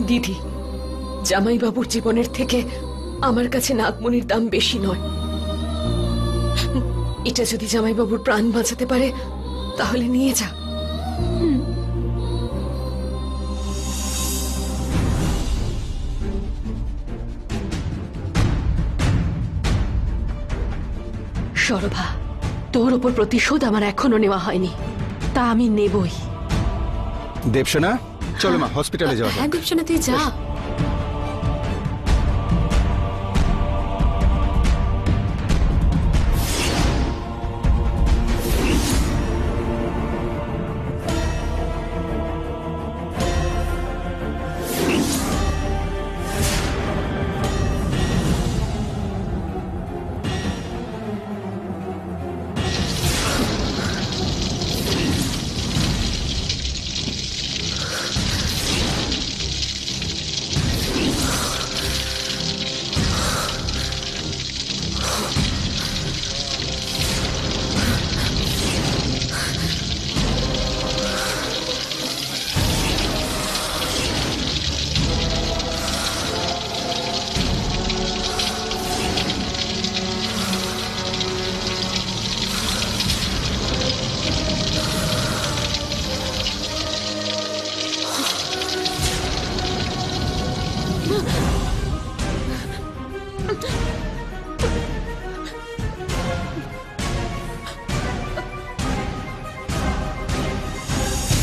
দিদি, জামাইবাবুর জীবনের থেকে আমার কাছে নাগমণির দাম বেশি নয়। এটা যদি জামাইবাবুর প্রাণ বাঁচাতে পারে তাহলে নিয়ে যা। সরভা, তোর ওপর প্রতিশোধ আমার এখনো নেওয়া হয়নি, তা আমি নেবই। দেবসেনা, চলো মা, হসপিটালে যাওয়া যাক। হ্যাঁ দেবসেনা, তুই যা।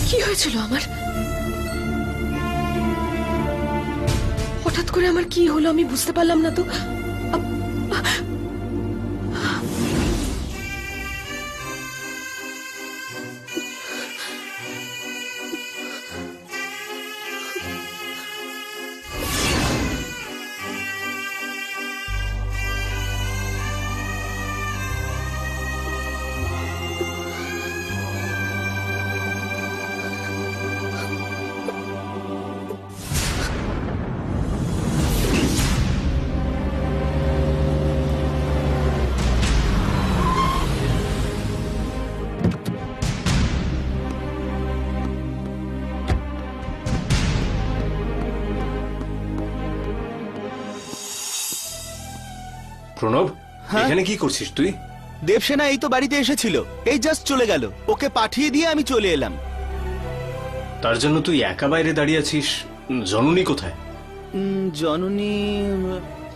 কি হয়েছিল আমার? হঠাৎ করে আমার কি হলো আমি বুঝতে পারলাম না তো। প্রণব, এখানে কি করছিস তুই? দেবসেনা এই তো বাড়িতে এসেছিল, এই জাস্ট চলে গেল। ওকে পাঠিয়ে দিয়ে আমি চলে এলাম। তার জন্য তুই একা বাইরে দাঁড়িয়ে আছিস? জননী কোথায়? জননী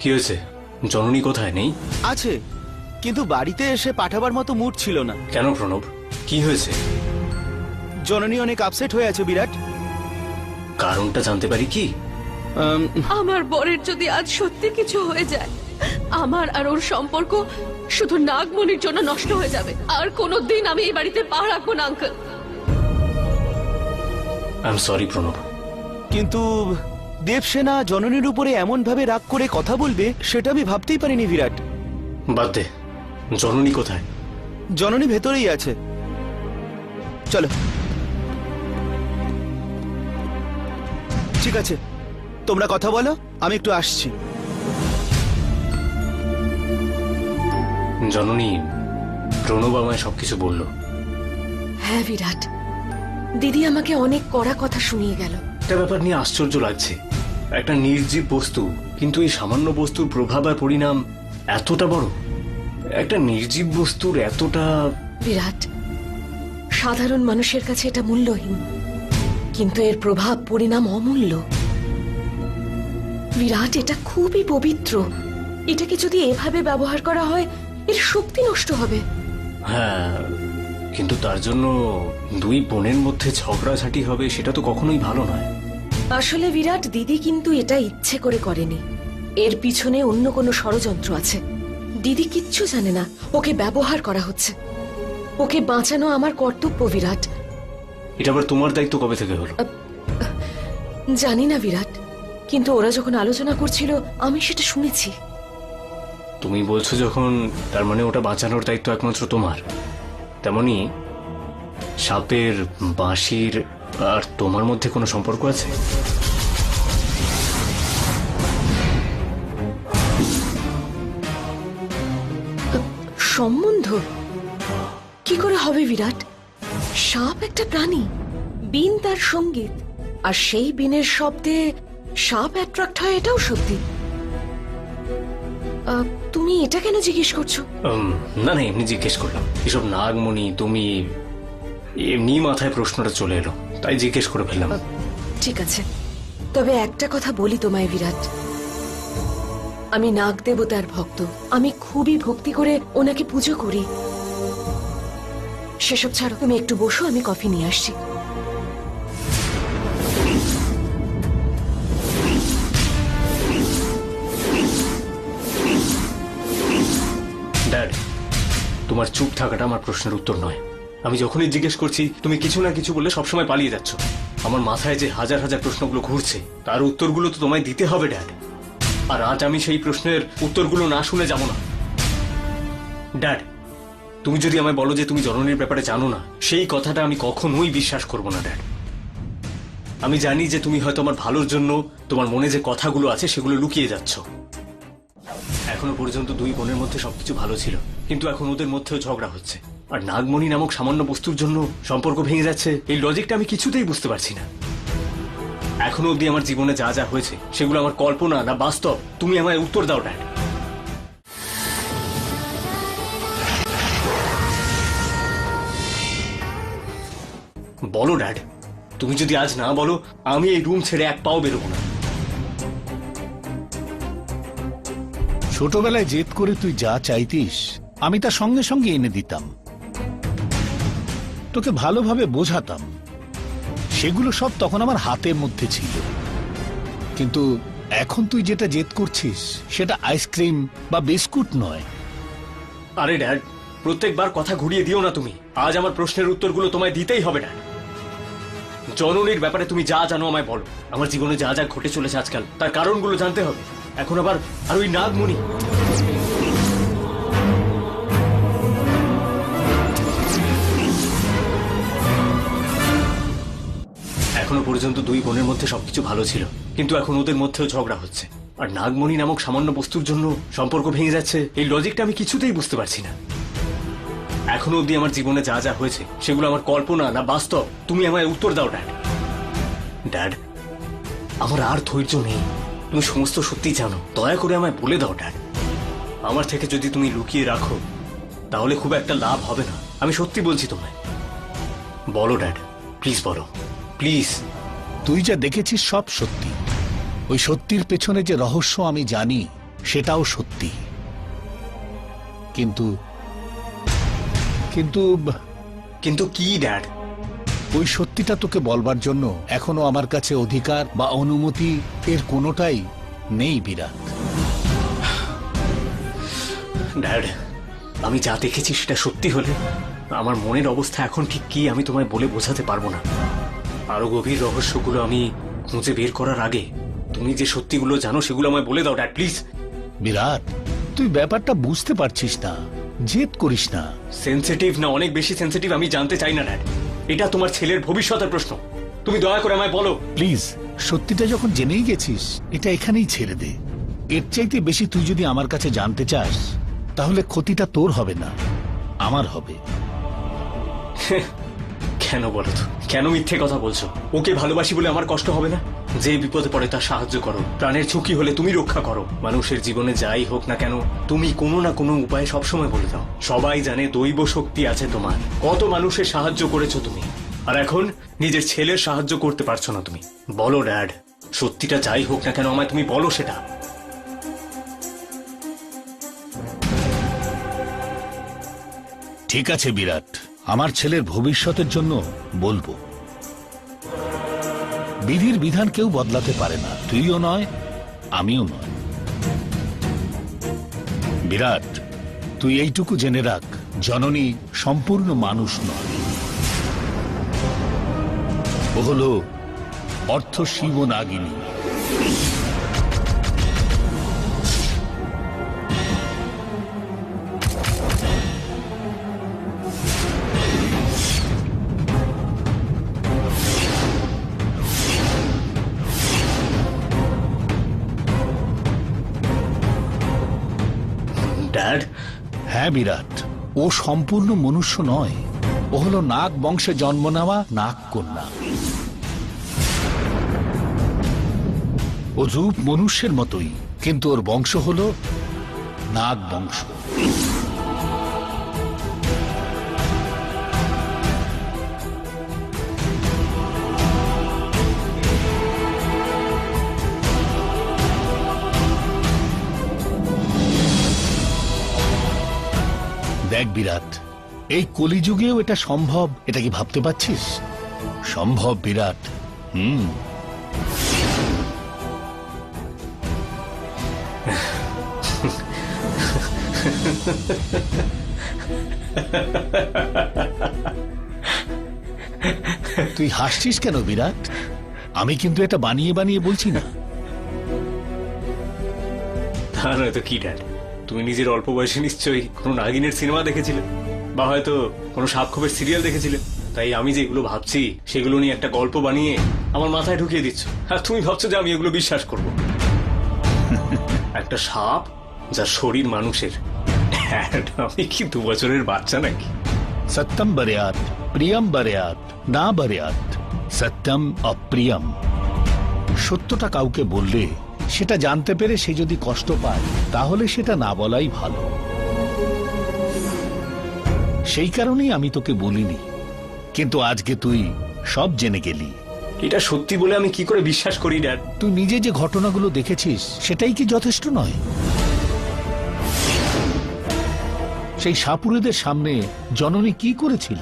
কি হয়েছে? জননী কোথায়? নেই? আছে, কিন্তু বাড়িতে এসে পাঠাবার মতো মুড ছিল না। কেন প্রণব, কি হয়েছে? জননী অনেক আপসেট হয়ে আছে বিরাট। কারণটা জানতে পারি কি? আমার বরের যদি আজ সত্যি কিছু হয়ে যায়, আমার আর ওর সম্পর্ক শুধু নাগমণির জন্য নষ্ট হয়ে যাবে। আর কোনোদিন আমি এই বাড়িতে পা রাখবো না uncle. I am sorry Pranab. কিন্তু দেবসেনা জননীর উপরে এমন ভাবে রাগ করে কথা বলবে সেটা আমি ভাবতেই পারিনি বিরাট। বাদ দে, জননী কোথায়? জননী ভেতরেই আছে, চলো। ঠিক আছে, তোমরা কথা বলো, আমি একটু আসছি। জননী, প্রণব আমায় সবকিছু বলল। হ্যাঁ বিরাট, দিদি আমাকে অনেক কড়া কথা শুনিয়ে গেল। একটা ব্যাপার নিয়ে আশ্চর্য লাগছে, একটা নির্জীব বস্তু, কিন্তু এই সামান্য বস্তুর প্রভাব আর পরিণাম এতটা বড়। একটা নির্জীব বস্তুর এতটা। বিরাট, সাধারণ মানুষের কাছে এটা মূল্যহীন, কিন্তু এর প্রভাব পরিণাম অমূল্য। বিরাট, এটা খুবই পবিত্র। এটাকে যদি এভাবে ব্যবহার করা হয় এর শক্তি নষ্ট হবে। হ্যাঁ, কিন্তু তার জন্য দুই বোনের মধ্যে ঝগড়াঝাটি হবে, সেটা তো কখনোই ভালো নয়। আসলে বিরাট, দিদি কিন্তু এটা ইচ্ছে করে করেনি। এর পিছনে অন্য কোনো ষড়যন্ত্র আছে। দিদি কিচ্ছু জানে না, ওকে ব্যবহার করা হচ্ছে। ওকে বাঁচানো আমার কর্তব্য বিরাট। এটা আবার তোমার দায়িত্ব কবে থেকে হলো? জানি না বিরাট, কিন্তু ওরা যখন আলোচনা করছিল আমি সেটা শুনেছি। তুমি বলছো যখন, তার মানে ওটা বাঁচানোর দায়িত্ব একমাত্র তোমার। তেমনি সাপের, বাঁশির আর তোমার মধ্যে কোনো সম্পর্ক আছে? সম্বন্ধ কি করে হবে বিরাট? সাপ একটা প্রাণী, বীণ তার সঙ্গীত, আর সেই বীণের শব্দে সাপ অ্যাট্রাক্ট হয় এটাও সত্যি। তুমি এটা কেন জিজ্ঞেস করছো? না না, এমনি জিজ্ঞেস করলাম। এসব নাগমণি তুমি, এমনি মাথায় প্রশ্নটা চলে এলো, তাই জিজ্ঞেস করে ফেললাম। ঠিক আছে, তবে একটা কথা বলি তোমায় বিরাট, আমি নাগ দেবতার ভক্ত, আমি খুবই ভক্তি করে ওনাকে পুজো করি। সেসব ছাড়ো, তুমি একটু বসো, আমি কফি নিয়ে আসছি। ড্যাড, তোমার চুপ থাকাটা আমার প্রশ্নের উত্তর নয়। আমি যখনই জিজ্ঞেস করছি তুমি কিছু না কিছু বলে সবসময় পালিয়ে যাচ্ছ। আমার মাথায় যে হাজার হাজার প্রশ্নগুলো ঘুরছে তার উত্তরগুলো তো তোমায় দিতে হবে ড্যাড। আর আজ আমি সেই প্রশ্নের উত্তরগুলো না শুনে যাব না। ড্যাড, তুমি যদি আমায় বলো যে তুমি জননীর ব্যাপারে জানো না, সেই কথাটা আমি কখনোই বিশ্বাস করব না ড্যাড। আমি জানি যে তুমি হয়তো আমার ভালোর জন্য তোমার মনে যে কথাগুলো আছে সেগুলো লুকিয়ে যাচ্ছ। এখনো পর্যন্ত দুই বোনের মধ্যে সবকিছু ভালো ছিল, কিন্তু এখন ওদের মধ্যেও ঝগড়া হচ্ছে। আর নাগমণি নামক সামান্য বস্তুর জন্য সম্পর্ক ভেঙে যাচ্ছে, এই লজিকটা আমি কিছুতেই বুঝতে পারছি না। এখনো অব্দি আমার জীবনে যা যা হয়েছে সেগুলো আমার কল্পনা না বাস্তব, তুমি আমায় উত্তর দাও ড্যাড। বলো ড্যাড, তুমি যদি আজ না বলো আমি এই রুম ছেড়ে এক পাও বেরোবো না। ছোটবেলায় জেদ করে তুই যা চাইতিস আমি তা সঙ্গে সঙ্গে এনে দিতাম, তোকে ভালোভাবে বোঝাতাম, সেগুলো সব তখন আমার হাতের মধ্যে ছিল। কিন্তু এখন তুই যেটা জেদ করছিস সেটা আইসক্রিম বা বিস্কুট নয়। আরে ড্যাড, প্রত্যেকবার কথা ঘুরিয়ে দিও না তুমি। আজ আমার প্রশ্নের উত্তরগুলো তোমায় দিতেই হবে ড্যাড। জননীর ব্যাপারে তুমি যা জানো আমায় বলো। আমার জীবনে যা যা ঘটে চলেছে আজকাল তার কারণগুলো জানতে হবে। এখন আবার আর ওই নাগমণি। এখনো পর্যন্ত দুই বোনের মধ্যে সবকিছু ভালো ছিল, কিন্তু এখন ওদের মধ্যেও ঝগড়া হচ্ছে। আর নাগমণি নামক সামান্য বস্তুর জন্য সম্পর্ক ভেঙে যাচ্ছে, এই লজিকটা আমি কিছুতেই বুঝতে পারছি না। এখনো অব্দি আমার জীবনে যা যা হয়েছে সেগুলো আমার কল্পনা না বাস্তব, তুমি আমায় উত্তর দাও ড্যাড। ড্যাড, আমার আর ধৈর্য নেই। তুমি সমস্ত সত্যি জানো, দয়া করে আমায় বলে দাও ড্যাড। আমার থেকে যদি তুমি লুকিয়ে রাখো তাহলে খুব একটা লাভ হবে না। আমি সত্যি বলছি তোমায়, বলো ড্যাড, প্লিজ বলো, প্লিজ। তুই যা দেখেছিস সব সত্যি, ওই সত্যির পেছনে যে রহস্য আমি জানি সেটাও সত্যি। কিন্তু কিন্তু কিন্তু কি ড্যাড? ওই সত্যিটা তোকে বলবার জন্য এখনো আমার কাছে অধিকার বা অনুমতি এর কোনোটাই নেই বিরাট। ড্যাড, আমি যা দেখেছি সেটা সত্যি হলে আমার মনের অবস্থা এখন ঠিক কি আমি তোমায় বলে বোঝাতে পারবো না। আরো গভীর রহস্যগুলো আমি খুঁজে বের করার আগে তুমি যে সত্যিগুলো জানো সেগুলো আমায় বলে দাও ড্যাড, প্লিজ। বিরাট, তুই ব্যাপারটা বুঝতে পারছিস না, জেদ করিস না। সেনসিটিভ না অনেক বেশি সেনসিটিভ আমি জানতে চাই না ড্যাড। এটা তোমার ছেলের ভবিষ্যতের প্রশ্ন, তুমি দয়া করে আমায় বলো প্লিজ। সত্যিটা যখন জেনেই গেছিস এটা এখানেই ছেড়ে দে। এর চাইতে বেশি তুই যদি আমার কাছে জানতে চাস তাহলে ক্ষতিটা তোর হবে না, আমার হবে। কেন বলো তো, কেন মিথ্যে কথা বলছো? ওকে ভালোবাসি বলে আমার কষ্ট হবে না? যে বিপদে পড়ে তার সাহায্য করো, প্রাণের ঝুঁকি হলে তুমি রক্ষা করো। মানুষের জীবনে যাই হোক না কেন তুমি কোনো না কোনো উপায়ে সবসময় বলে দাও। সবাই জানে দৈব শক্তি আছে তোমার, কত মানুষের সাহায্য করেছো তুমি, আর এখন নিজের ছেলের সাহায্য করতে পারছো না তুমি। বলো ড্যাড, সত্যিটা যাই হোক না কেন আমায় তুমি বলো সেটা। ঠিক আছে বিরাট, আমার ছেলের ভবিষ্যতের জন্য বলবো। বিধির বিধান কেউ বদলাতে পারে না, তুইও নয় আমিও নয়। বিরাট, তুই এইটুকু জেনে রাখ, জননী সম্পূর্ণ মানুষ নয়, ও হলো অর্থ শিব নাগিনী। ড্যাড, হ্যাঁ বিরাট, ও সম্পূর্ণ মনুষ্য নয়, ও হলো নাগ বংশে জন্ম নেওয়া নাগ কন্যা। ও রূপ মনুষ্যের মতোই, কিন্তু ওর বংশ হলো নাগ বংশ। দেখ বিরাট, এই কলিযুগেও এটা সম্ভব, এটা কি ভাবতে পারছিস? সম্ভব বিরাট। তুই হাসছিস কেন বিরাট? আমি কিন্তু এটা বানিয়ে বানিয়ে বলছি না। তা নয় তো কি ড্যাড, তুমি নিজের অল্প বয়সে নিশ্চয়ই কোনো নাগিনের সিনেমা দেখেছিলে, বা হয়তো কোনো সাপখোপের সিরিয়াল দেখেছিলে। তাই আমি যেগুলো ভাবছি সেগুলো নিয়ে একটা গল্প বানিয়ে আমার মাথায় ঢুকিয়ে দিচ্ছ, আর তুমি ভাবছো যে আমি এগুলো বিশ্বাস করব। একটা সাপ যার শরীর মানুষের। ড্যাড, আমি কি 2 বছরের বাচ্চা নাকি? সত্যম বরেয়াত প্রিয়ম বরেয়াত না বরেয়াত সত্যম অপ্রিয়ম। সত্যটা কাউকে বললে সেটা জানতে পেরে সে যদি কষ্ট পায় তাহলে সেটা না বলাই ভালো। সেই কারণেই আমি তোকে বলিনি, কিন্তু আজকে তুই সব জেনে গেলি। এটা সত্যি বলে আমি কি করে বিশ্বাস করি ড্যাড? তুই নিজে যে ঘটনাগুলো দেখেছিস সেটাই কি যথেষ্ট নয়? সেই সাপুড়েদের সামনে জননী কি করেছিল?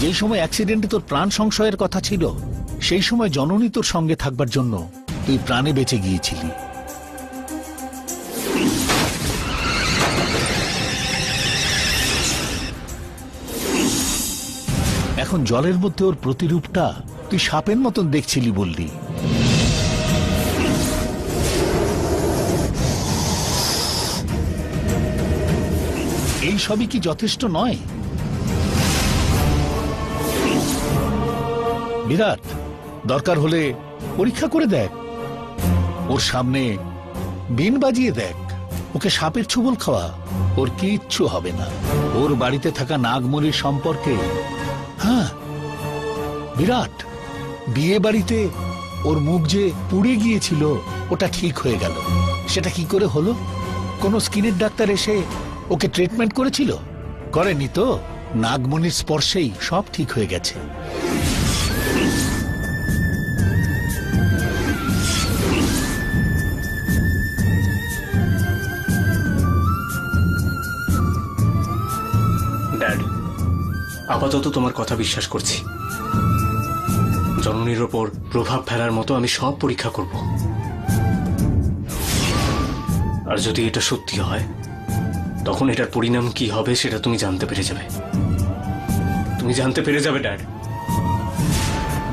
যেই সময় অ্যাক্সিডেন্টে তোর প্রাণ সংশয়ের কথা ছিল, সেই সময় জননী তোর সঙ্গে থাকবার জন্য তুই প্রাণে বেঁচে গিয়েছিলি। এখন জলের মধ্যে ওর প্রতিরূপটা তুই সাপের মতন দেখছিলি বললি। এই সবই কি যথেষ্ট নয়? বিরাট, দরকার হলে পরীক্ষা করে দেখ, ওর সামনে বিন বাজিয়ে দেখ, ওকে সাপের ছুবল খাওয়া, ওর কিচ্ছু হবে না। ওর বাড়িতে থাকা নাগমণির সম্পর্কে, হ্যাঁ বিরাট, বিয়ে বাড়িতে ওর মুখ যে পুড়ে গিয়েছিল ওটা ঠিক হয়ে গেল। সেটা কি করে হলো? কোনো স্কিনের ডাক্তার এসে ওকে ট্রিটমেন্ট করেছিল? করেনি তো। নাগমণির স্পর্শেই সব ঠিক হয়ে গেছে। ড্যাড, আপাতত তোমার কথা বিশ্বাস করছি। জননীর ওপর প্রভাব ফেলার মতো আমি সব পরীক্ষা করব, আর যদি এটা সত্যি হয় তখন এটার পরিণাম কি হবে সেটা তুমি জানতে পেরে যাবে। তুমি জানতে পেরে যাবে ড্যাড।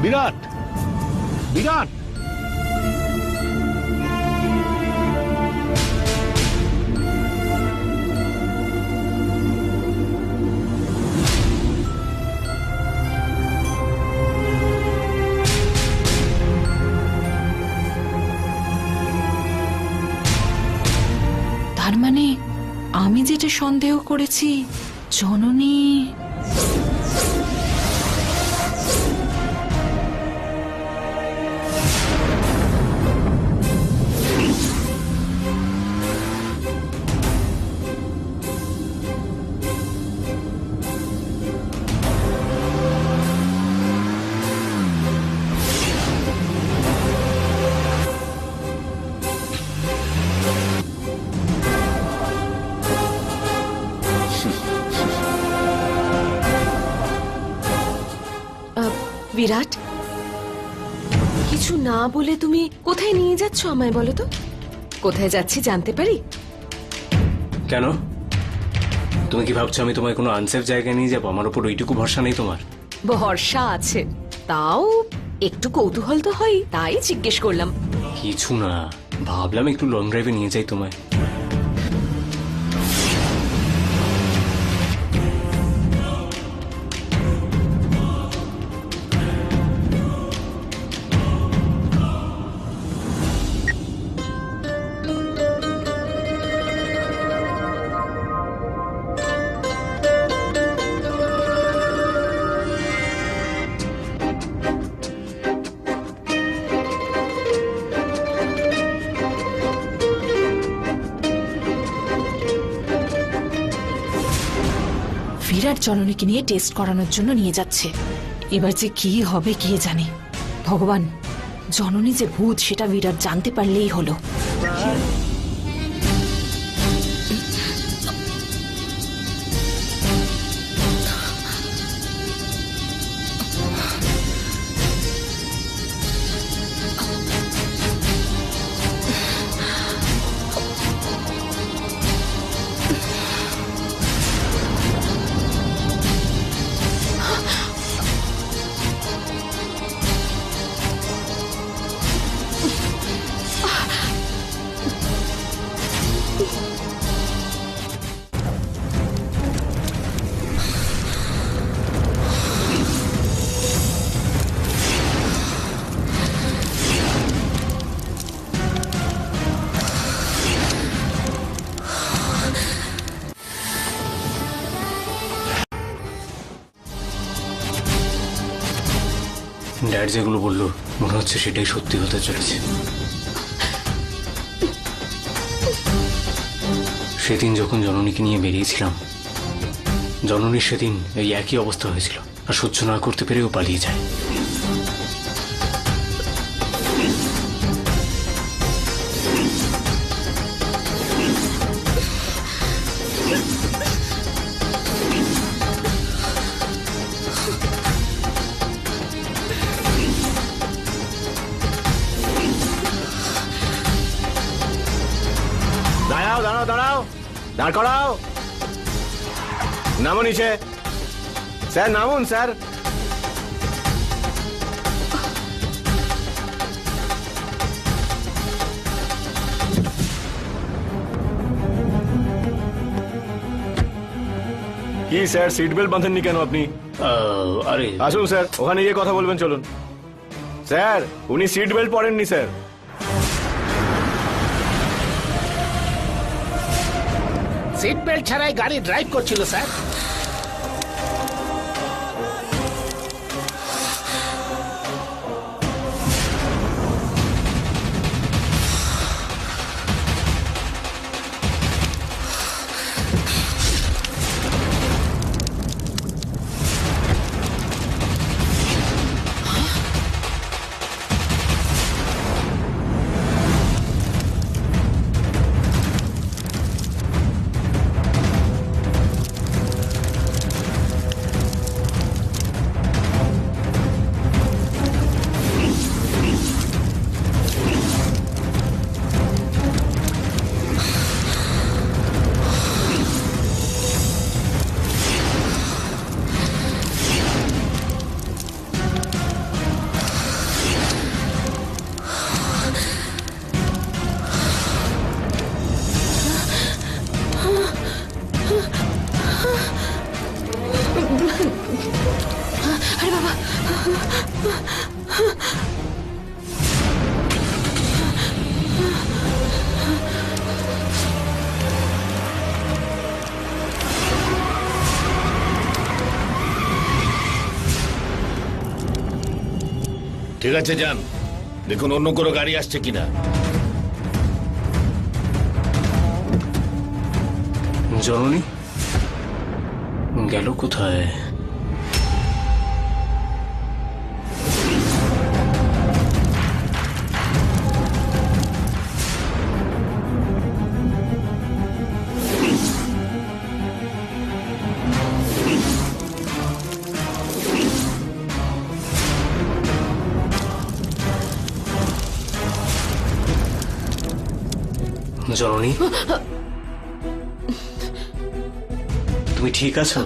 বিরাট, বিরাট, তার মানে আমি যেটা সন্দেহ করেছি, জননী বিরাট, কিছু না বলে তুমি কোথায় নিয়ে যাচ্ছ আমায় বলো তো? কোথায় যাচ্ছি জানতে পারি? কেন? তুমি কি ভাবছো আমি তোমায় কোনো আনসেফ জায়গায় নিয়ে যাবো? আমার উপর ওইটুকু ভরসা নেই তোমার? ভরসা আছে, তাও একটু কৌতূহল তো হয়, তাই জিজ্ঞেস করলাম। কিছু না, ভাবলাম একটু লং ড্রাইভে নিয়ে যাই তোমায়। বিরাট জননীকে নিয়ে টেস্ট করানোর জন্য নিয়ে যাচ্ছে। এবার যে কি হবে কে জানে। ভগবান, জননী যে ভূত সেটা বিরাট জানতে পারলেই হলো। ড্যাড যেগুলো বললো মনে হচ্ছে সেটাই সত্যি হতে চলেছে। সেদিন যখন জননীকে নিয়ে বেরিয়েছিলাম, জননীর সেদিন এই একই অবস্থা হয়েছিল, আর সহ্য না করতে পেরেও পালিয়ে যায়। দাঁড়াও দাঁড়াও দাঁড়াও, দাঁড় করাও, নামো নিচে। স্যার নামুন স্যার। কি স্যার, সিট বেল্ট বাঁধেননি কেন আপনি? আরে আসুন স্যার, ওখানে গিয়ে কথা বলবেন, চলুন। স্যার উনি সিট বেল্ট পরেননি স্যার। সিট বেল্ট ছাড়াই গাড়ি ড্রাইভ করছিল স্যার। ঠিক আছে যান, দেখুন অন্য কোনো গাড়ি আসছে কিনা। জননী গেল কোথায়? জননী তুমি ঠিক আছো?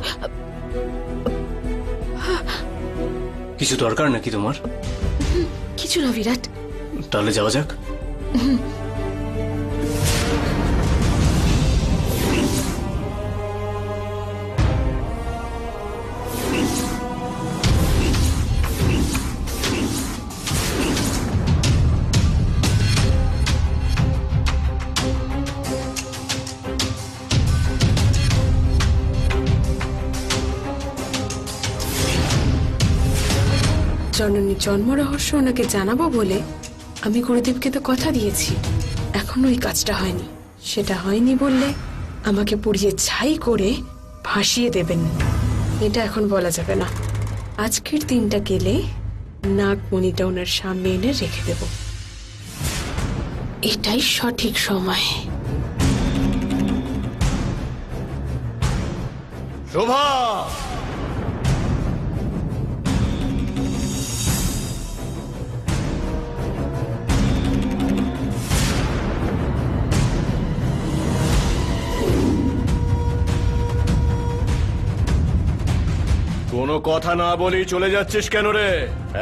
কিছু দরকার নাকি তোমার? কিছু না বিরাট। তাহলে যাওয়া যাক। জননীর জন্ম রহস্য ওনাকে জানাবো বলে আমি গুরুদেবকে তো কথা দিয়েছি, এখনো ওই কাজটা হয়নি। সেটা হয়নি বললে আমাকে পুড়িয়ে ছাই করে ভাসিয়ে দেবেন। এটা এখন বলা যাবে না। আজকের দিনটা গেলে নাগমণিটা ওনার সামনে এনে রেখে দেব, এটাই সঠিক সময়। শোভা, কোনো কথা না বলেই চলে যাচ্ছিস কেন রে?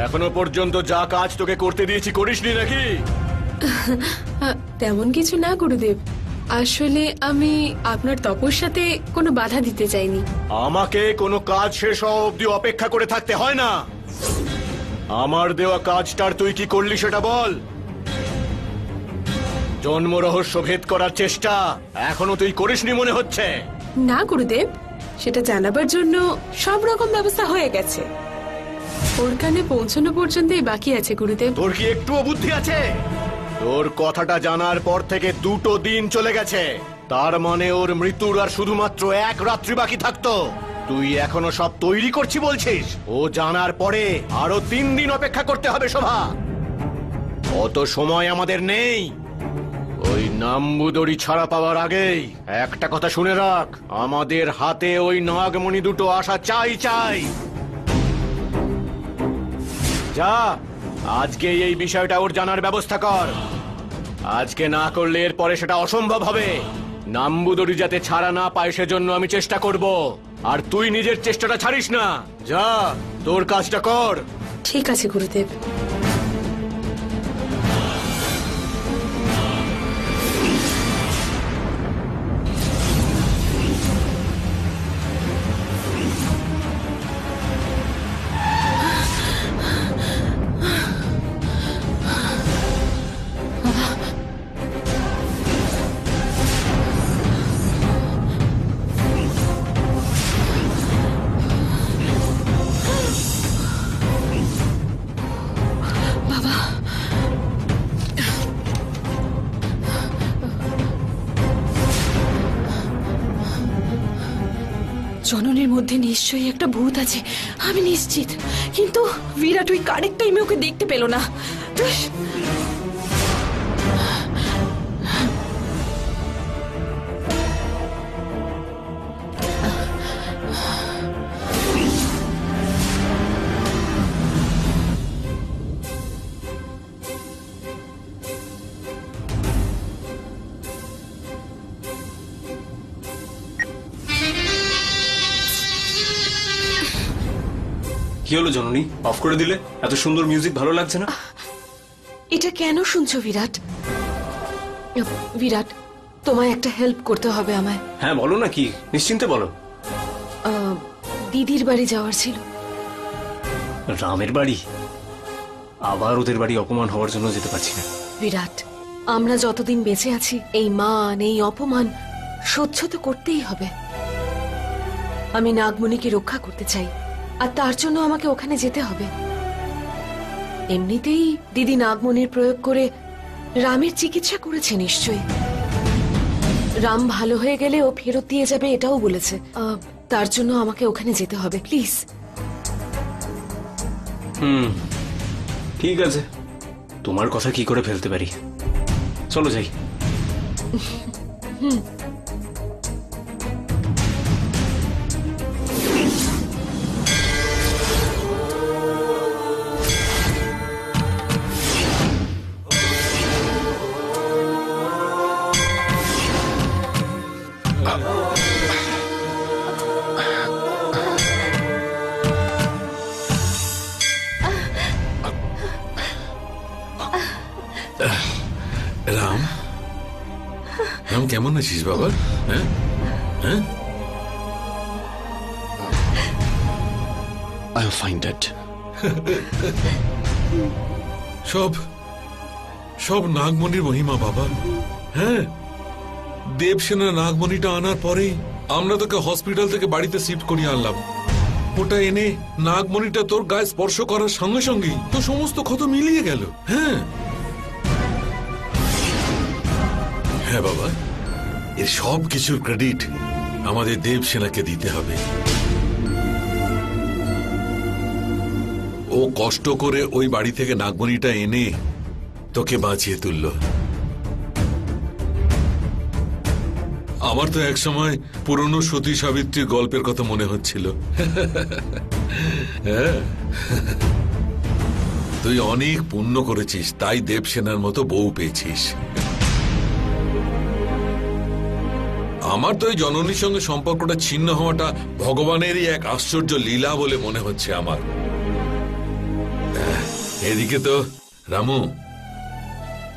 এখনো পর্যন্ত যা কাজ তোকে করতে দিয়েছি করিসনি নাকি? তেমন কিছু না গুরুদেব, আসলে আমি আপনার তপস্যাতে কোনো বাধা দিতে চাইনি। আমাকে কোনো কাজ শেষ হওয়া অব্দি অপেক্ষা করে থাকতে হয় না। আমার দেওয়া কাজটার তুই কি করলি সেটা বল। জন্ম রহস্য ভেদ করার চেষ্টা এখনো তুই করিসনি মনে হচ্ছে। না গুরুদেব, সেটা জানাবার জন্য সব রকম ব্যবস্থা হয়ে গেছে। ওর কানে পৌঁছানো পর্যন্তই বাকি আছে গুরুদেব। তোর কি একটুও বুদ্ধি আছে? তোর কথাটা জানার পর থেকে 2 দিন চলে গেছে, তার মানে ওর মৃত্যুর আর শুধুমাত্র 1 রাত্রি বাকি থাকতো। তুই এখনো সব তৈরি করছি বলছিস? ও জানার পরে আরো 3 দিন অপেক্ষা করতে হবে শোভা। অত সময় আমাদের নেই। ওই নাম্বুদড়ি ছাড়া পাওয়ার আগেই একটা কথা শুনে রাখ, আমাদের হাতে ওই নাগমণি দুটো আসা চাই চাই। যা, আজকে এই বিষয়টা ওর জানার ব্যবস্থা কর। আজকে না করলে এর পরে সেটা অসম্ভব হবে। নাম্বুদড়ি যাতে ছাড়া না পায় সেজন্য আমি চেষ্টা করব, আর তুই নিজের চেষ্টাটা ছাড়িস না। যা, তোর কাজটা কর। ঠিক আছে গুরুদেব। জননীর মধ্যে নিশ্চয়ই একটা ভূত আছে, আমি নিশ্চিত। কিন্তু বিরাট ওই কারেক্ট টাইমে ওকে দেখতে পেল না। ধুস! কি হলো জননী, অফ করে দিলে? এত সুন্দর মিউজিক ভালো লাগছে না? এটা কেন শুনছো বিরাট? বিরাট, তোমায় একটা হেল্প করতে হবে আমায়। হ্যাঁ বলো না, কি? নিশ্চিন্তে বলো। দিদির বাড়ি যাওয়ার ছিল। রামের বাড়ি? আবার ওদের বাড়ি অপমান হওয়ার জন্য যেতে পারছি না। বিরাট, আমরা যতদিন বেঁচে আছি এই মান, এই অপমান সহ্য তো করতেই হবে। আমি নাগমণিকে রক্ষা করতে চাই, আর তার জন্য আমাকে ওখানে যেতে হবে। এমনিতেই দিদি নাগমণির প্রয়োগ করে রামের চিকিৎসা করেছে নিশ্চয়ই। রাম ভালো হয়ে গেলে ও ফেরত দিয়ে যাবে এটাও বলেছে। তার জন্য আমাকে ওখানে যেতে হবে, প্লিজ। ঠিক আছে, তোমার কথা কি করে ফেলতে পারি। চলো যাই। রাম, রাম কেমন আছিস বাবা? হ্যাঁ হ্যাঁ, I'll find it. সব সব নাগমণির মহিমা বাবা। হ্যাঁ, দেবসেনা নাগমণিটা আনার পরেই আমরা তোকে হসপিটাল থেকে বাড়িতে শিফট করিয়ে আনলাম। ওটা এনে নাগমণিটা তোর গায়ে স্পর্শ করার সঙ্গে সঙ্গেই তো সমস্ত ক্ষত মিলিয়ে গেল। হ্যাঁ হ্যাঁ বাবা, এর সব কিছুর ক্রেডিট আমাদের দেবসেনাকে দিতে হবে। ও কষ্ট করে ওই বাড়ি থেকে নাগমণিটা এনে তোকে বাঁচিয়ে তুলল। আমার তো একসময় পুরনো সতী সাবিত্রীর গল্পের কথা মনে হচ্ছিল। হ্যাঁ, তুই অনেক পুণ্য করেছিস, তাই দেবসেনার মতো বউ পেয়েছিস। আমার তো এই জননীর সঙ্গে সম্পর্কটা ছিন্ন হওয়াটা ভগবানেরই এক আশ্চর্য লীলা বলে মনে হচ্ছে আমার। এদিকে তো রামু,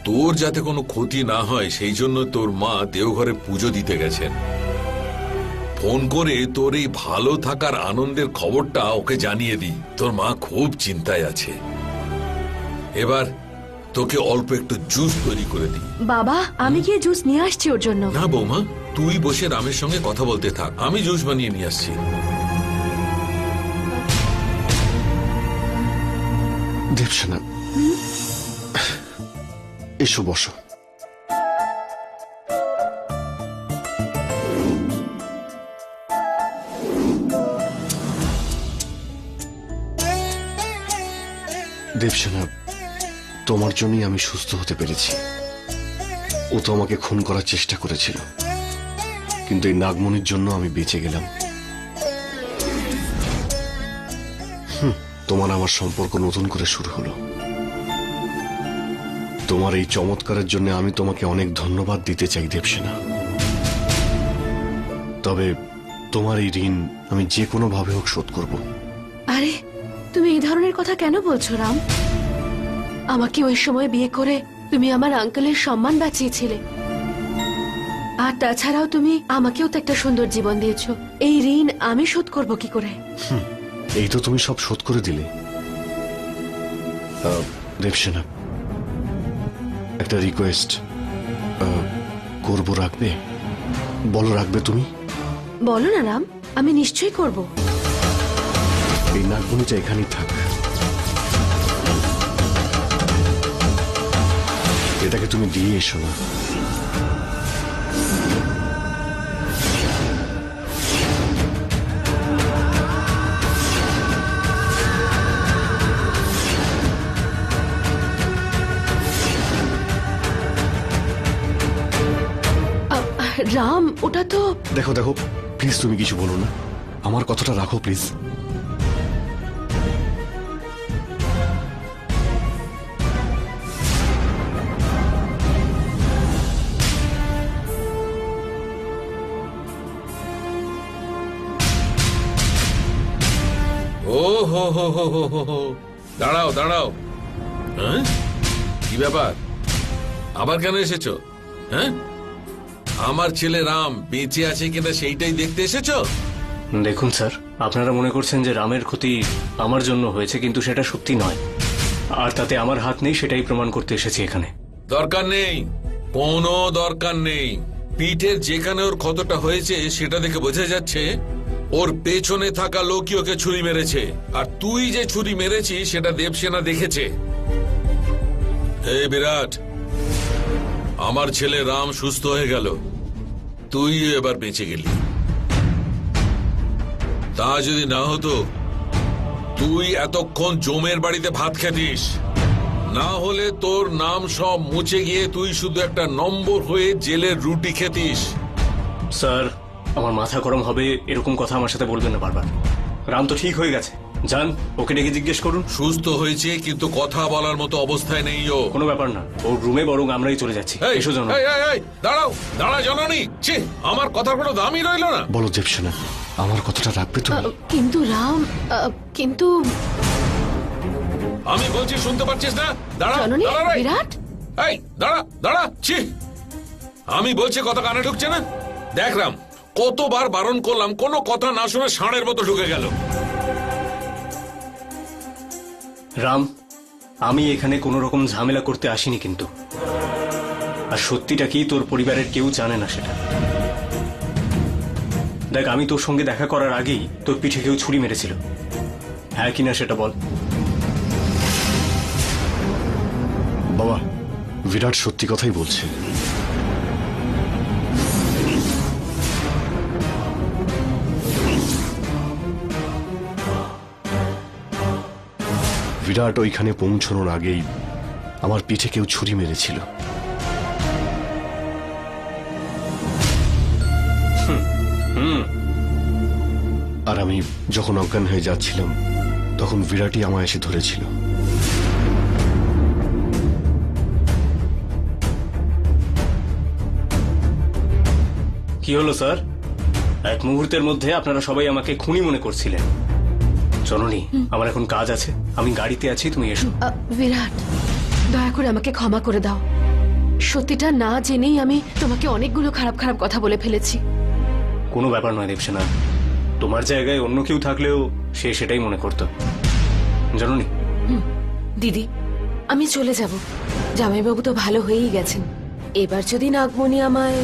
তোর যাতে কোনো ক্ষতি না হয় সেই জন্য তোর মা দেওঘরে পুজো দিতে গেছেন। ফোন করে তোর এই ভালো থাকার আনন্দের খবরটা ওকে জানিয়ে দি। তোর মা খুব চিন্তায় আছে। এবার তোকে অল্প একটু জুস তৈরি করে দি। বাবা, আমি গিয়ে জুস নিয়ে আসছি ওর জন্য। না বৌমা, তুই বসে রামের সঙ্গে কথা বলতে থাক, আমি জুস বানিয়ে নিয়ে আসছি। দেবসেনা, এসো বসো। দেবসেনা, তোমার জন্যই আমি সুস্থ হতে পেরেছি। ও তো আমাকে খুন করার চেষ্টা করেছিল, কিন্তু এই নাগমণির জন্য আমি বেঁচে গেলাম। তোমার আমার সম্পর্ক নতুন করে শুরু হলো। তোমার এই চমৎকারের জন্য আমি তোমাকে অনেক ধন্যবাদ দিতে চাই দেবসেনা। তবে তোমার এই ঋণ আমি যে কোনো ভাবে হোক শোধ করব। আরে, তুমি এই ধরনের কথা কেন বলছো রাম? আমাকে ওই সময় বিয়ে করে তুমি আমার আঙ্কেলের সম্মান বাঁচিয়েছিলে, আর তাছাড়াও তুমি আমাকেও তো একটা সুন্দর জীবন দিয়েছো। এই ঋণ আমি শোধ করব কি করে? এই তো তুমি সব শোধ করে দিলে। দেবসেনা, একটা রিকোয়েস্ট করবো, রাখবে? বলো, রাখবে তুমি? বলো না রাম, আমি নিশ্চয়ই করব। এই নাগমণিটা এখানেই থাক। এটাকে তুমি দিয়ে এসো না। রাম, ওটা তো... দেখো দেখো, প্লিজ তুমি কিছু বলো না, আমার কথাটা রাখো প্লিজ। ও হো হো হো হো হো হো, দাঁড়াও দাঁড়াও। হ্যাঁ, কি ব্যাপার? আবার কেন এসেছো? হ্যাঁ, আমার ছেলে রাম বেঁচে আছে কিনা সেইটাই দেখতে এসেছো? দেখুন স্যার, আপনারা মনে করছেন যে রামের ক্ষতি আমার জন্য হয়েছে, কিন্তু সেটা সত্যি নয়। আর তাতে আমার হাত নেই, সেটাই প্রমাণ করতে এসেছি এখানে। দরকার নেই, কোনো দরকার নেই। পিঠের যেখানে ওর ক্ষতটা হয়েছে সেটা দেখে বোঝা যাচ্ছে ওর পেছনে থাকা লোকই ওকে ছুরি মেরেছে। আর তুই যে ছুরি মেরেছিস সেটা দেবসেনা দেখেছে। এই বিরাট, আমার ছেলে রাম সুস্থ হয়ে গেল, তুই এবার বেঁচে গেলি। তা যদি না হতো তুই এতক্ষণ জমের বাড়িতে ভাত খেতিস, না হলে তোর নাম সব মুছে গিয়ে তুই শুধু একটা নম্বর হয়ে জেলের রুটি খেতিস। স্যার, আমার মাথা গরম হবে এরকম কথা আমার সাথে বলবেন না বারবার। রাম তো ঠিক হয়ে গেছে, যান ওকে ডেকে জিজ্ঞেস করুন। সুস্থ হয়েছে, কিন্তু কথা বলার মতো অবস্থায় নেই ও। কোনো ব্যাপার না, ওর রুমে বরং আমরাই চলে যাচ্ছি। এসো জননী। দাঁড়াও দাঁড়া জননী, ছি, আমার কথার কোনো দামই রইল না। বলো দেবসেনা, আমার কথাটা রাখবে তুমি? কিন্তু রাম, কিন্তু... আমি বলছি শুনতে পাচ্ছিস না? দাঁড়া জননী, দাঁড়া রে। বিরাট, এই দাঁড়া দাঁড়া, ছি, আমি বলছি কথা কানে ঢুকছে না? দেখ রাম, কতবার বারণ করলাম, কোনো কথা না শুনে ষাঁড়ের মতো ঢুকে গেল। রাম, আমি এখানে কোনো রকম ঝামেলা করতে আসিনি, কিন্তু আর সত্যিটা কি তোর পরিবারের কেউ জানে না সেটা। দেখ, আমি তোর সঙ্গে দেখা করার আগেই তোর পিঠে কেউ ছুরি মেরেছিল, হ্যাঁ কিনা সেটা বল। বাবা, বিরাট সত্যি কথাই বলছে। বিরাট ওইখানে পৌঁছানোর আগেই আমার পিঠে কেউ ছুরি মেরেছিল। আর আমি যখন অজ্ঞান হয়ে যাচ্ছিলাম তখন বিরাটই আমায় এসে ধরেছিল। কি হলো স্যার? এক মুহূর্তের মধ্যে আপনারা সবাই আমাকে খুনি মনে করছিলেন। জননী, আমার এখন কাজ আছে, আমি গাড়িতে আছি, তুমি এসো। বিরাট, দয়া করে আমাকে ক্ষমা করে দাও। সত্যিটা না জেনেই আমি তোমাকে অনেকগুলো খারাপ খারাপ কথা বলে ফেলেছি। কোনো ব্যাপার নয় দেবসেনা, তোমার জায়গায় অন্য কেউ থাকলেও সে সেটাই মনে করতো। জননী, দিদি, আমি চলে যাব। জামাইবাবু তো ভালো হয়েই গেছেন। এবার যদি নাগমণি আমায়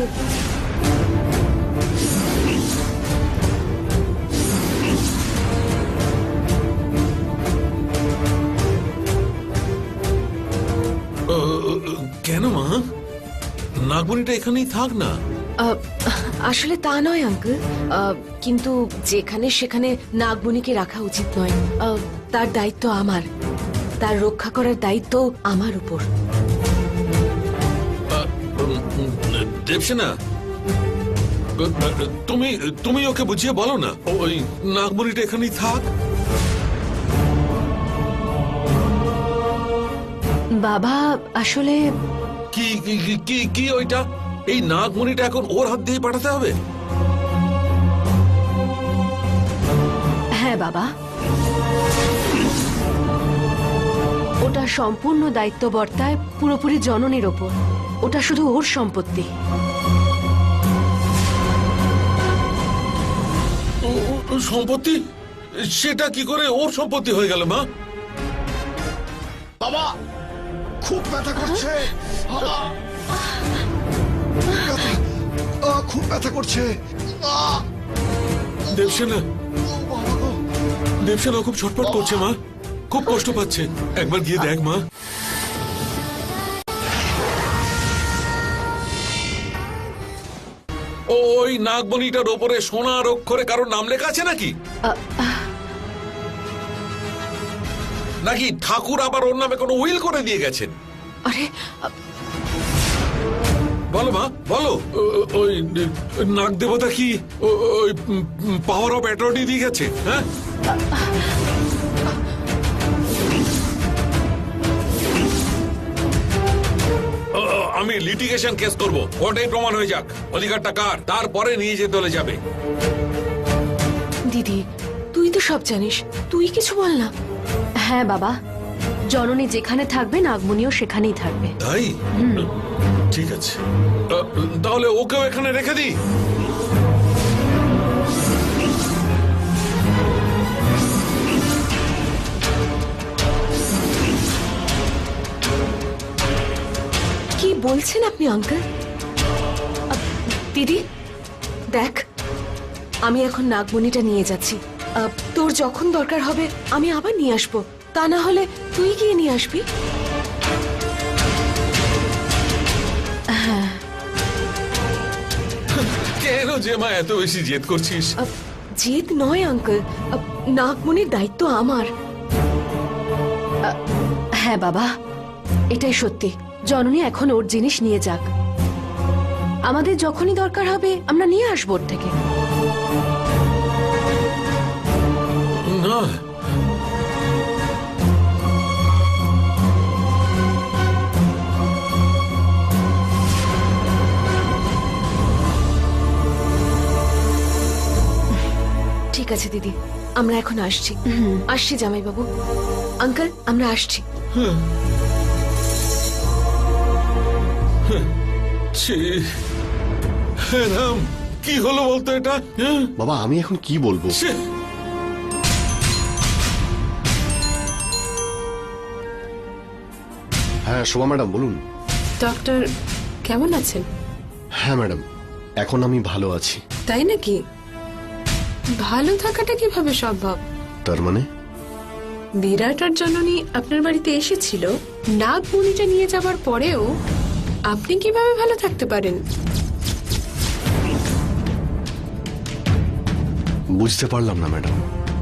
কেন মা? নাগমণিটা এখানেই থাক না। আহ, আসলে তা নয় আঙ্কেল, কিন্তু যেখানে সেখানে নাগমণিকে রাখা উচিত নয়। তার দায়িত্ব আমার, তার রক্ষা করার দায়িত্ব আমার উপর। দেবসেনা, তুমি তুমি ওকে বুঝিয়ে বলো না, ওই নাগমণিটা এখানেই থাক। বাবা, আসলে কি কি কি কি ওইটা? এই নাগমণিটা এখন ওর হাত দিয়ে পাঠাতে হবে? হ্যাঁ বাবা, ওটা সম্পূর্ণ দায়িত্ব বর্তায় পুরোপুরি জননীর ওপর। ওটা শুধু ওর সম্পত্তি। সম্পত্তি? সেটা কি করে ওর সম্পত্তি হয়ে গেল মা? বাবা, খুব ব্যথা করছে। খুব ব্যথা করছে। দেবসেনা, দেবসেনা খুব ছটফট করছে মা, খুব কষ্ট পাচ্ছে। একবার গিয়ে দেখ মা। ওই নাগমণিটার ওপরে সোনার অক্ষরে কারোর নাম লেখা আছে নাকি? নাকি ঠাকুর আবার ওর নামে কোনো উইল করে দিয়ে গেছেন? আরে, বলো মা, বলো। ওই নাগ দেবতা কি ওই পাওয়ার অফ অ্যাটর্নি দিয়ে গেছে? হ্যাঁ, আমি লিটিগেশন কেস করব, কোর্টেই প্রমাণ হয়ে যাক। অধিকারটা কার, তারপরে নিয়ে যেতে হলে যাবে। দিদি, তুই তো সব জানিস, তুই কিছু বল না। হ্যাঁ বাবা, জননী যেখানে থাকবে নাগমণিও সেখানেই থাকবে। তাই? ঠিক আছে, তাহলে ওকেও এখানে রেখে দিই। কি বলছেন আপনি আঙ্কেল? দিদি দেখ, আমি এখন নাগমণিটা নিয়ে যাচ্ছি। তোর যখন দরকার হবে আমি আবার নিয়ে আসবো, তা না হলে তুই গিয়ে নিয়ে আসবি। কেন যে মা এত বেশি জেদ করছিস? জেদ নয় আঙ্কেল, নাগমণির দায়িত্ব আমার। হ্যাঁ বাবা, এটাই সত্যি। জননী এখন ওর জিনিস নিয়ে যাক, আমাদের যখনই দরকার হবে আমরা নিয়ে আসবো ওর থেকে। না, ঠিক আছে দিদি, আমরা এখন আসছি। আসছি জামাইবাবু। আঙ্কেল, আমরা আসছি। রাম, কি হলো বলতো এটা? বাবা, আমি এখন কি বলবো? হ্যাঁ শোভা ম্যাডাম, বলুন। ডক্টর কেমন আছেন? হ্যাঁ ম্যাডাম, এখন আমি ভালো আছি। তাই নাকি? ভালো থাকাটা কিভাবে সম্ভব? তার মানে? বিরাট আর জননী আপনার বাড়িতে এসেছিল, নাগমণিটা নিয়ে যাবার পরেও আপনি কিভাবে ভালো থাকতে পারেন? বুঝতে পারলাম না ম্যাডাম।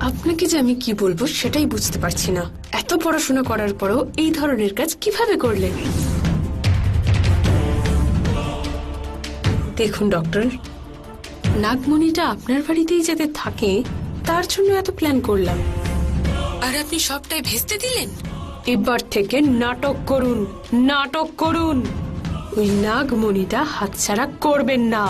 আপনাকে যে আমি কি বলবো সেটাই বুঝতে পারছি না। এত পড়াশোনা করার পরও এই ধরনের কাজ কিভাবে করলেন? দেখুন ডক্টর, নাগমণিটা আপনার বাড়িতেই যাতে থাকে তার জন্য এত প্ল্যান করলাম, আর আপনি সবটাই ভেস্তে দিলেন। এবার থেকে নাটক করুন, নাটক করুন। ওই নাগমণিটা হাতছাড়া করবেন না।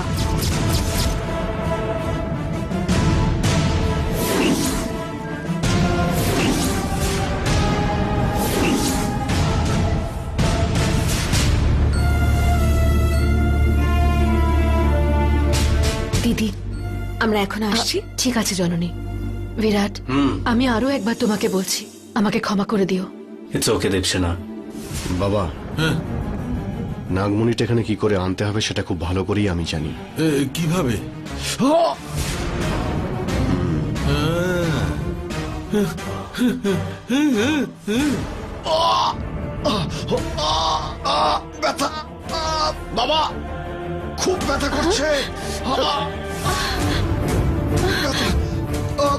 দিদি, আমরা এখন আসছি। ঠিক আছে জননী। বিরাট, আমি আরো একবার তোমাকে বলছি, আমাকে ক্ষমা করে দিও। It's okay Devsena. বাবা, হ্যাঁ, নাগমণিটা এখানে কি করে আনতে হবে সেটা খুব ভালো করেই আমি জানি। কিভাবে? ব্যথা বাবা, খুব ব্যথা করছে,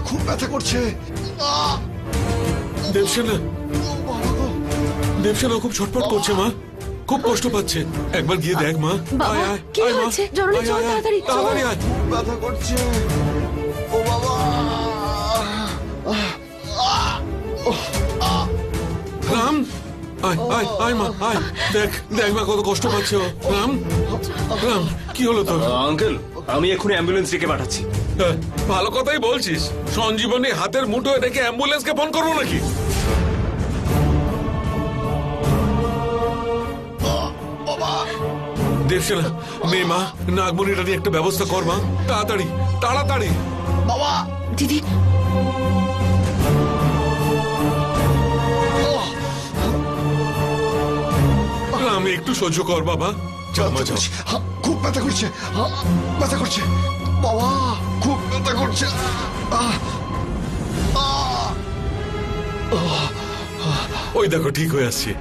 খুব ব্যথা করছে। দেবসেনা, দেবসেনা খুব ছটফট করছে মা, খুব কষ্ট পাচ্ছে। একবার গিয়ে দেখ মা। বাবা, আয়, আয়, কি আয়, মা। হয়েছে? জননী, আয়, চল আয়, আয়, তাড়াতাড়ি, চল। তাড়াতাড়ি আয়। ব্যথা করছে ও বাবা। রাম, আয় আয় আয় মা, আয়। দেখ দেখ মা কত কষ্ট পাচ্ছে ও। রাম, রাম, কি হলো তোর? আঙ্কেল, আমি এখনই অ্যাম্বুলেন্স ডেকে পাঠাচ্ছি। ভালো কথাই বলছিস। সঞ্জীবনী হাতের মুঠোয় রেখে অ্যাম্বুলেন্সকে ফোন করবো নাকি? দেবসেনা, নে মা, নাগমণিটা নিয়ে একটা ব্যবস্থা কর মা, তাড়াতাড়ি তাড়াতাড়ি। বাবা, দিদি, রাম, একটু সহ্য কর বাবা। চল মা, চল। খুব ব্যথা করছে, ব্যথা করছে বাবা, খুব ব্যথা করছে। ওই দেখো ঠিক হয়ে আসছে।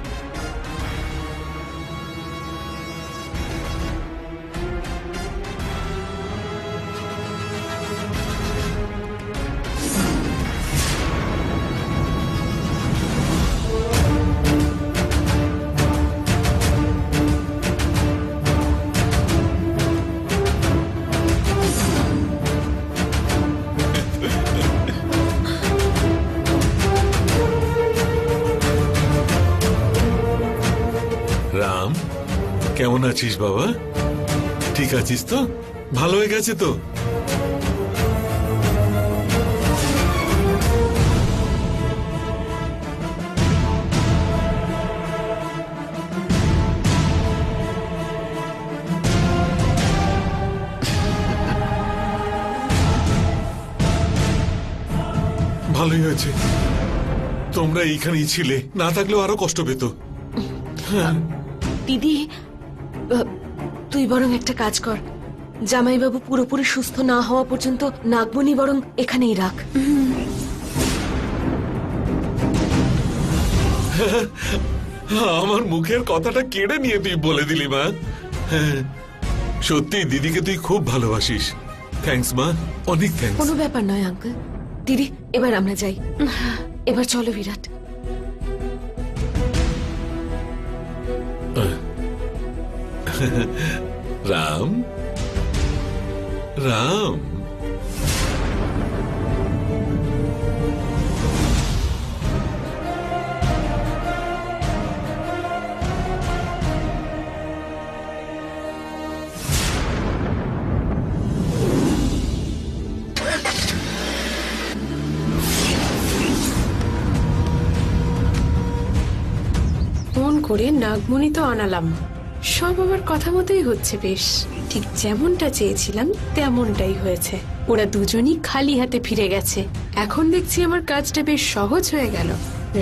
রাম, কেমন আছিস বাবা? ঠিক আছিস তো? ভালো হয়ে গেছে তো? ভালোই হয়েছে, তোমরা এইখানেই ছিলে, না থাকলেও আরো কষ্ট পেত। দিদি, তুই বরং একটা কাজ কর, জামাইবাবু পুরোপুরি সুস্থ না হওয়া পর্যন্ত নাগমণি বরং এখানেই রাখ। আমার মুখের কথাটা কেড়ে নিয়ে তুই বলে দিলি মা। সত্যি দিদিকে তুই খুব ভালোবাসিস। থ্যাঙ্কস মা, অনেক থ্যাঙ্কস। কোনো ব্যাপার নয় আঙ্কেল। দিদি, এবার আমরা যাই। এবার চলো বিরাট। রাম, রাম, ফোন করে নাগমণি তো আনালাম, সব আমার কথা মতোই হচ্ছে। বেশ, ঠিক যেমনটা চেয়েছিলাম তেমনটাই হয়েছে। ওরা দুজনই খালি হাতে ফিরে গেছে। এখন দেখছি আমার কাজটা বেশ সহজ হয়ে গেল।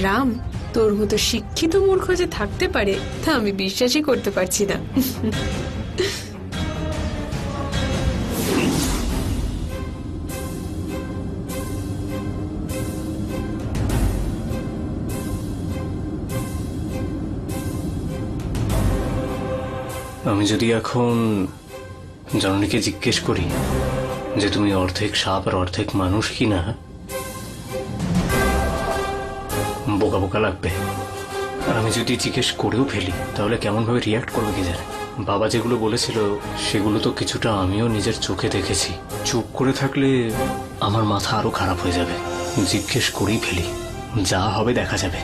রাম, তোর মতো শিক্ষিত মূর্খ যে থাকতে পারে তা আমি বিশ্বাসই করতে পারছি না। আমি যদি এখন জননীকে জিজ্ঞেস করি যে তুমি অর্ধেক সাপ আর অর্ধেক মানুষ কিনা, বোকা বোকা লাগবে। আর আমি যদি জিজ্ঞেস করেও ফেলি তাহলে কেমন ভাবে রিয়াক্ট করবে কে জানে। বাবা যেগুলো বলেছিল সেগুলো তো কিছুটা আমিও নিজের চোখে দেখেছি। চুপ করে থাকলে আমার মাথা আরো খারাপ হয়ে যাবে। জিজ্ঞেস করেই ফেলি, যা হবে দেখা যাবে।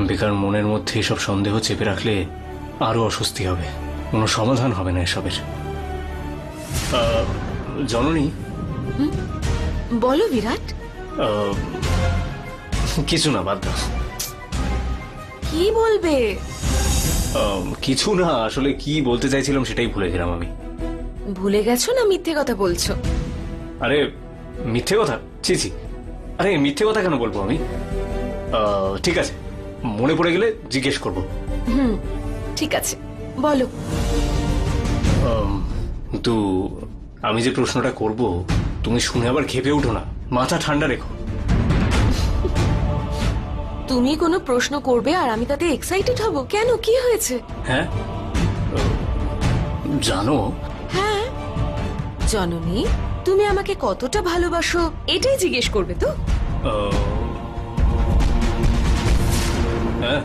বেকার মনের মধ্যে এসব সন্দেহ চেপে রাখলে আরো অস্বস্তি হবে, কোনো সমাধান হবে না এসবের। জননী, বলো বিরাট, কিছু না, বাদ দাও। কি বলবে? কিছু না, আসলে কি বলতে চাইছিলাম সেটাই ভুলে গেলাম আমি। ভুলে গেছো না মিথ্যে কথা বলছো? আরে মিথ্যে কথা? ছি ছি, আরে মিথ্যে কথা কেন বলবো আমি? ঠিক আছে, মনে পড়ে গেলে জিজ্ঞেস করবো। ঠিক আছে, বলো। কিন্তু আমি যে প্রশ্নটা করব তুমি শুনে আবার খেপে উঠো না, মাথা ঠান্ডা রেখো। তুমি কোনো প্রশ্ন করবে আর আমি তাতে এক্সাইটেড হব কেন? কি হয়েছে? হ্যাঁ, জানো, হ্যাঁ, জননী, তুমি আমাকে কতটা ভালোবাসো এটাই জিজ্ঞেস করবে তো? হ্যাঁ,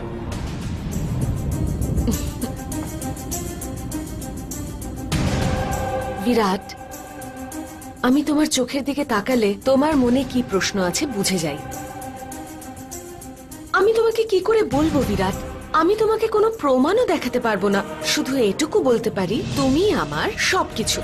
বিরাট, আমি তোমার চোখের দিকে তাকালে তোমার মনে কি প্রশ্ন আছে বুঝে যাই। আমি তোমাকে কি করে বলবো বিরাট? আমি তোমাকে কোনো প্রমাণও দেখাতে পারবো না, শুধু এটুকু বলতে পারি তুমি আমার সবকিছু।